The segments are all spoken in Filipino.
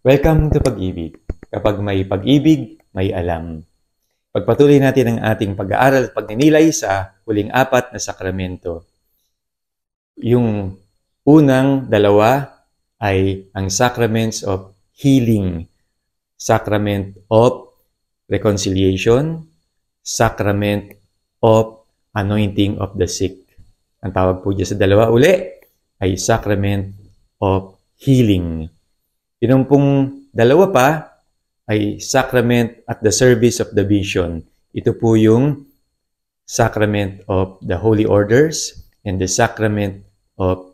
Welcome to Pag-ibig. Kapag may pag-ibig, may alam. Pagpatuloy natin ang ating pag-aaral at pagninilay sa huling apat na sakramento. Yung unang dalawa ay ang sacraments of healing, sacrament of reconciliation, sacrament of anointing of the sick. Ang tawag po dyan sa dalawa uli ay sacrament of healing. Yung pong dalawa pa ay sacrament at the service of the vision. Ito po yung sacrament of the holy orders and the sacrament of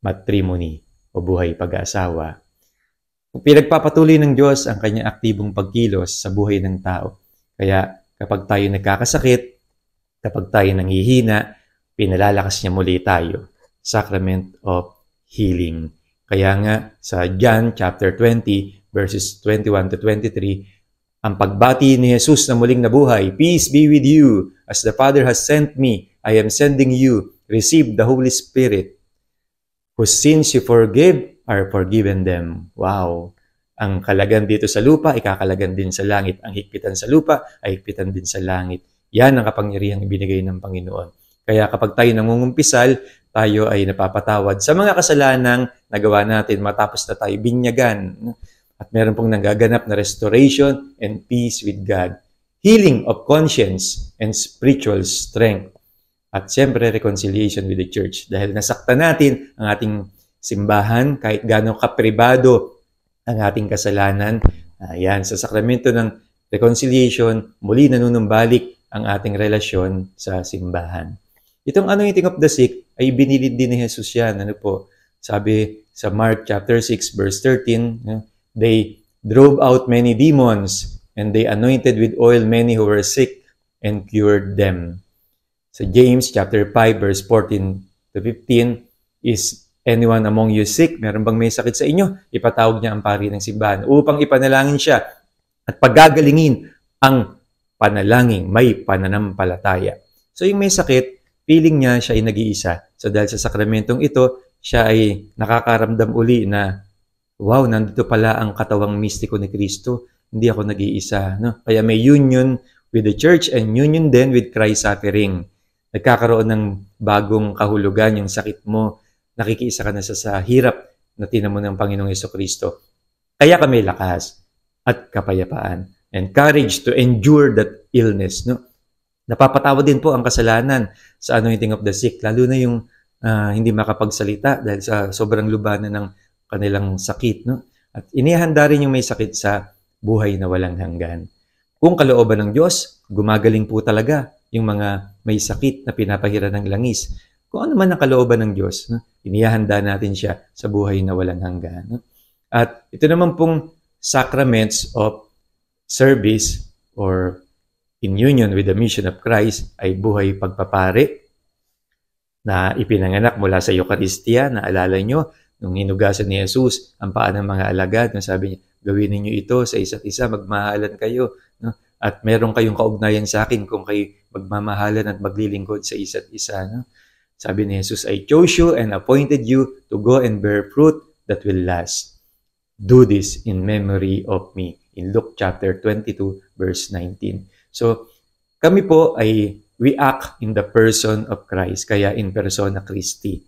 matrimony o buhay pag-aasawa. Pinagpapatuloy ng Diyos ang kanyang aktibong pagkilos sa buhay ng tao. Kaya kapag tayo nagkakasakit, kapag tayo nanghihina, pinalalakas niya muli tayo. Sacrament of healing. Kaya nga sa John chapter 20 verses 21 to 23, ang pagbati ni Jesus na muling nabuhay, "Peace be with you. As the Father has sent me, I am sending you. Receive the Holy Spirit. Whose sins you forgive are forgiven them." Wow! Ang kalagan dito sa lupa, ikakalagan din sa langit. Ang higpitan sa lupa, ay higpitan din sa langit. Yan ang kapangyarihang ibinigay ng Panginoon. Kaya kapag tayo nangungumpisal, tayo ay napapatawad sa mga kasalanang nagawa natin matapos na tayo binyagan. At meron pong nagaganap na restoration and peace with God. Healing of conscience and spiritual strength. At siyempre, reconciliation with the church. Dahil nasaktan natin ang ating simbahan, kahit gano'ng kapribado ang ating kasalanan. Ayan, sa sakramento ng reconciliation, muli nanunumbalik ang ating relasyon sa simbahan. Itong anointing of the sick ay binilid din ni Jesus yan. Ano po? Sabi sa Mark chapter 6 verse 13, they drove out many demons and they anointed with oil many who were sick and cured them. Sa James chapter 5 verse 14 to 15, is anyone among you sick? Meron bang may sakit sa inyo? Ipatawag niya ang pari ng simbahan upang ipanalangin siya at pagagalingin ang panalangin may pananampalataya. So yung may sakit, feeling niya siya ay nag-iisa. So dahil sa sakramentong ito, siya ay nakakaramdam uli na, wow, nandito pala ang katawang mistiko ni Kristo. Hindi ako nag-iisa. No? Kaya may union with the church and union din with Christ's suffering. Nagkakaroon ng bagong kahulugan yung sakit mo. Nakikiisa ka na sa hirap na tinamo ng Panginoong Jesucristo. Kaya ka may lakas at kapayapaan and courage to endure that illness. No? Napapatawad din po ang kasalanan sa anointing of the sick, lalo na yung hindi makapagsalita dahil sa sobrang lubanan ng kanilang sakit. No? At inihanda rin yung may sakit sa buhay na walang hanggan. Kung kalooban ng Diyos, gumagaling po talaga yung mga may sakit na pinapahiran ng langis. Kung ano man ang kalooban ng Diyos, no? Inihanda natin siya sa buhay na walang hanggan. No? At ito naman pong sacraments of service or in union with the mission of Christ ay buhay pagpapari na ipinanganak mula sa Eucharistia. Naalala nyo, nung hinugasan ni Jesus ang paa ng mga alagad, no, sabi niya, gawin ninyo ito sa isa't isa, magmahalan kayo. No? At meron kayong kaugnayan sa akin kung kayo magmamahalan at maglilingkod sa isa't isa. No? Sabi ni Jesus, I chose you and appointed you to go and bear fruit that will last. Do this in memory of me. In Luke chapter 22, verse 19. So, kami po ay we act in the person of Christ, kaya in persona Christi.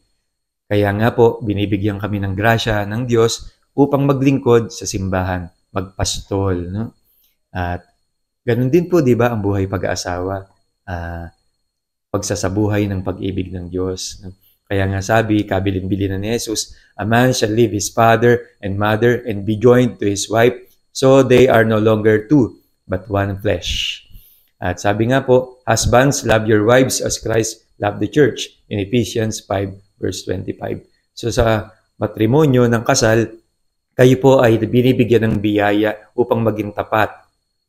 Kaya nga po, binibigyan kami ng grasya ng Diyos upang maglingkod sa simbahan, magpastol. No? At ganun din po, di ba, ang buhay pag-aasawa, pagsasabuhay ng pag-ibig ng Diyos. No? Kaya nga sabi, kabilin-bilin na ni Jesus, a man shall leave his father and mother and be joined to his wife, so they are no longer two, but one flesh. At sabi nga po, husbands, love your wives as Christ loved the church in Ephesians 5 verse 25. So sa matrimonyo ng kasal, kayo po ay binibigyan ng biyaya upang maging tapat,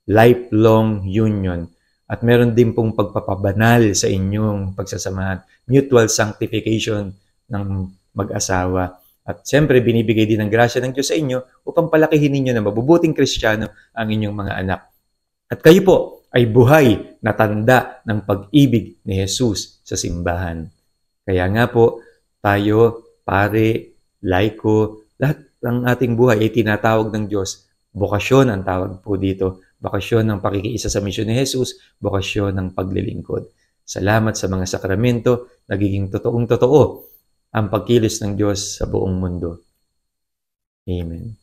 lifelong union. At meron din pong pagpapabanal sa inyong pagsasamahan, mutual sanctification ng mag-asawa. At siyempre, binibigay din ng grasya ng Diyos sa inyo upang palakihin ninyo na mabubuting Kristiyano ang inyong mga anak. At kayo po ay buhay na tanda ng pag-ibig ni Jesus sa simbahan. Kaya nga po, tayo, pare, laiko, lahat ng ating buhay ay tinatawag ng Diyos. Bokasyon ang tawag po dito. Bokasyon ng pakikiisa sa misyon ni Jesus, bokasyon ng paglilingkod. Salamat sa mga sakramento, nagiging totoong-totoo ang pagkilos ng Diyos sa buong mundo. Amen.